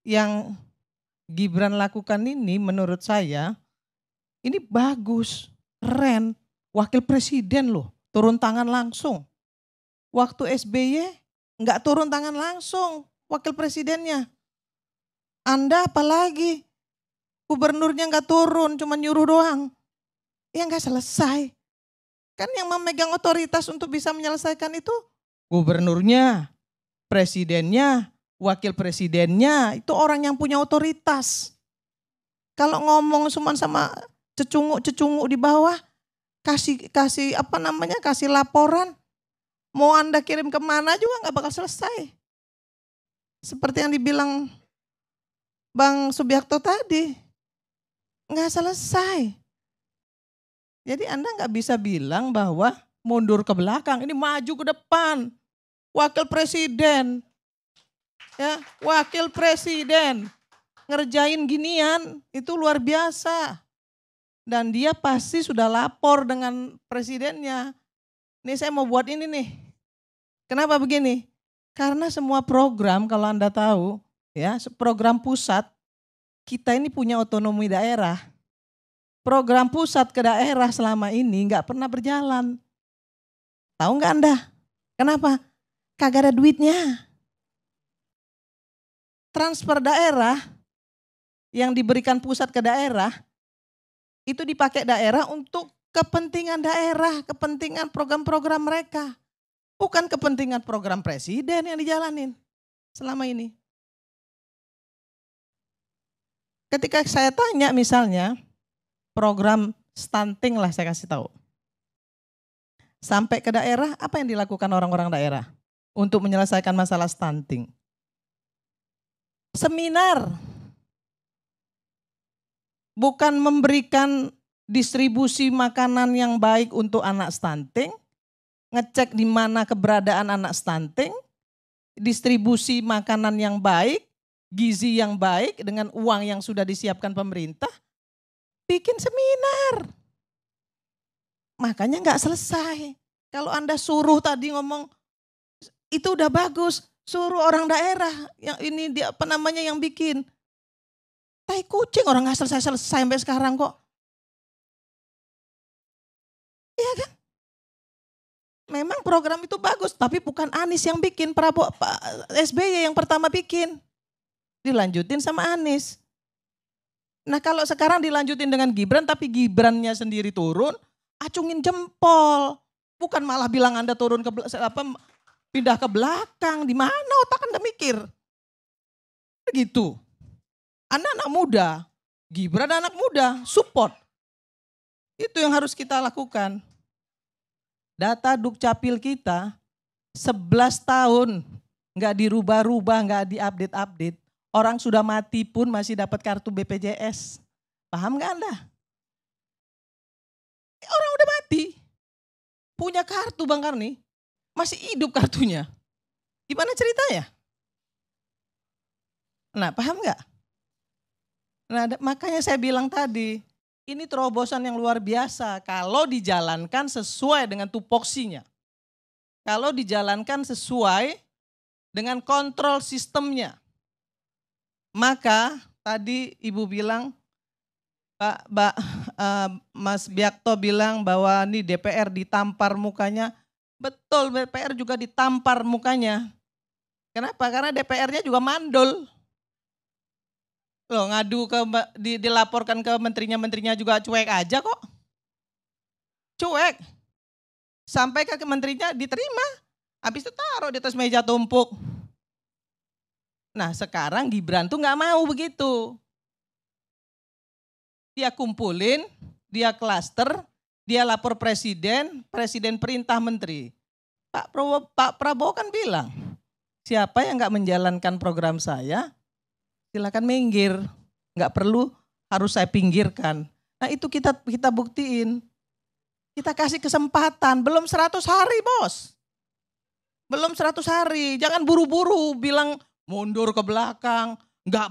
yang Gibran lakukan ini menurut saya ini bagus, keren. Wakil presiden loh, turun tangan langsung. Waktu SBY nggak turun tangan langsung wakil presidennya. Anda apalagi gubernurnya nggak turun, cuma nyuruh doang. Ya nggak selesai. Kan yang memegang otoritas untuk bisa menyelesaikan itu gubernurnya, presidennya, wakil presidennya, itu orang yang punya otoritas. Kalau ngomong cuma sama cecunguk di bawah, kasih laporan, mau Anda kirim kemana juga nggak bakal selesai. Seperti yang dibilang Bang Subiakto tadi, nggak selesai. Jadi Anda nggak bisa bilang bahwa mundur ke belakang, ini maju ke depan. Wakil presiden, ya wakil presiden ngerjain ginian itu luar biasa. Dan dia pasti sudah lapor dengan presidennya. Nih saya mau buat ini nih. Kenapa begini? Karena semua program kalau Anda tahu, ya program pusat, kita ini punya otonomi daerah. Program pusat ke daerah selama ini nggak pernah berjalan. Tahu nggak Anda? Kenapa? Kagak ada duitnya. Transfer daerah yang diberikan pusat ke daerah, itu dipakai daerah untuk kepentingan daerah, kepentingan program-program mereka. Bukan kepentingan program presiden yang dijalanin selama ini. Ketika saya tanya misalnya, program stunting lah saya kasih tahu. Sampai ke daerah, apa yang dilakukan orang-orang daerah untuk menyelesaikan masalah stunting? Seminar. Bukan memberikan distribusi makanan yang baik untuk anak stunting, ngecek di mana keberadaan anak stunting, distribusi makanan yang baik, gizi yang baik dengan uang yang sudah disiapkan pemerintah, bikin seminar. Makanya nggak selesai. Kalau Anda suruh tadi ngomong, itu udah bagus, suruh orang daerah yang ini yang bikin. Tai kucing orang nggak selesai sampai sekarang kok. Iya kan? Memang program itu bagus, tapi bukan Anies yang bikin, SBY yang pertama bikin. Dilanjutin sama Anies. Nah kalau sekarang dilanjutin dengan Gibran, tapi Gibrannya sendiri turun, acungin jempol. Bukan malah bilang Anda turun pindah ke belakang, di mana otak Anda mikir? Begitu. Anda anak muda, Gibran anak muda, support. Itu yang harus kita lakukan. Data Dukcapil kita 11 tahun nggak dirubah-rubah, nggak diupdate-update. Orang sudah mati pun masih dapat kartu BPJS. Paham nggak Anda? Orang udah mati, punya kartu Bang Karni, masih hidup kartunya. Gimana ceritanya? Nah paham nggak? Nah makanya saya bilang tadi, ini terobosan yang luar biasa kalau dijalankan sesuai dengan tupoksinya. Kalau dijalankan sesuai dengan kontrol sistemnya. Maka tadi Ibu bilang, Mas Biakto bilang bahwa ini DPR ditampar mukanya. Betul, DPR juga ditampar mukanya. Kenapa? Karena DPR-nya juga mandul. Loh ngadu dilaporkan ke menterinya juga cuek aja kok. Cuek. Sampai ke menterinya diterima. Habis itu taruh di atas meja tumpuk. Nah sekarang Gibran tuh gak mau begitu. Dia kumpulin, dia klaster, dia lapor presiden, presiden perintah menteri. Pak Prabowo kan bilang, siapa yang gak menjalankan program saya, silakan minggir, nggak perlu harus saya pinggirkan. Nah itu kita buktiin, kita kasih kesempatan, belum 100 hari bos, belum 100 hari, jangan buru-buru bilang mundur ke belakang, nggak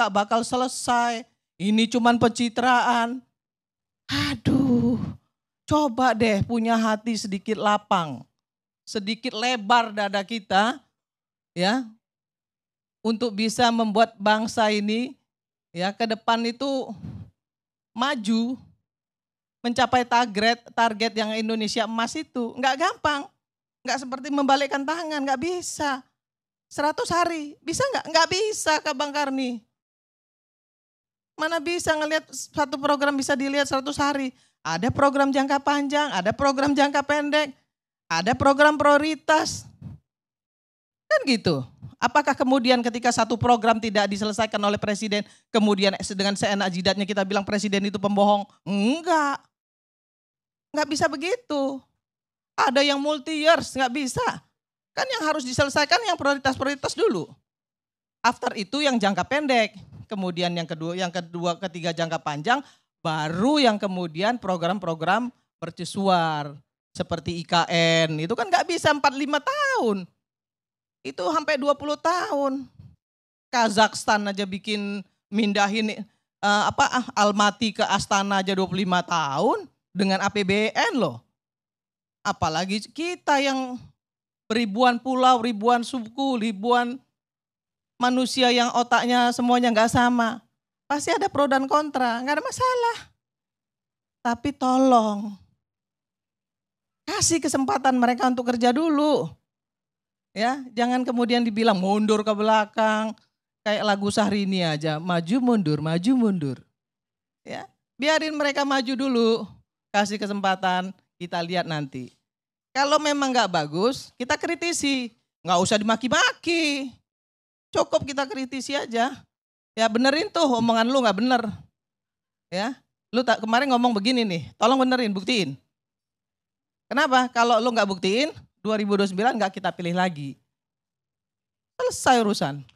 bakal selesai, ini cuman pencitraan. Aduh, coba deh punya hati sedikit lapang, sedikit lebar dada kita, ya. untuk bisa membuat bangsa ini ya ke depan itu maju, mencapai target yang Indonesia emas itu. Enggak gampang, enggak seperti membalikkan tangan, enggak bisa. 100 hari, bisa enggak? Enggak bisa Kak Bang Karni. Mana bisa ngelihat satu program bisa dilihat 100 hari. Ada program jangka panjang, ada program jangka pendek, ada program prioritas. Kan gitu. Apakah kemudian ketika satu program tidak diselesaikan oleh presiden, kemudian dengan seenak jidatnya kita bilang presiden itu pembohong? Enggak. Enggak bisa begitu. Ada yang multi years, enggak bisa. Kan yang harus diselesaikan yang prioritas-prioritas dulu. After itu yang jangka pendek. Kemudian yang kedua, ketiga jangka panjang, baru yang kemudian program-program mercusuar. Seperti IKN, itu kan nggak bisa 45 tahun. Itu sampai 20 tahun. Kazakhstan aja bikin mindahin Almaty ke Astana aja 25 tahun dengan APBN loh. Apalagi kita yang ribuan pulau, ribuan suku, ribuan manusia yang otaknya semuanya nggak sama. Pasti ada pro dan kontra, nggak ada masalah. Tapi tolong, kasih kesempatan mereka untuk kerja dulu. Ya, jangan kemudian dibilang mundur ke belakang. Kayak lagu Syahrini aja, maju mundur. Ya, biarin mereka maju dulu, kasih kesempatan, kita lihat nanti. Kalau memang nggak bagus, kita kritisi, nggak usah dimaki-maki. Cukup kita kritisi aja. Ya benerin tuh omongan lu gak bener. Ya, lu kemarin ngomong begini nih, tolong benerin, buktiin. Kenapa? Kalau lu gak buktiin, 2029 gak kita pilih lagi. Selesai urusan.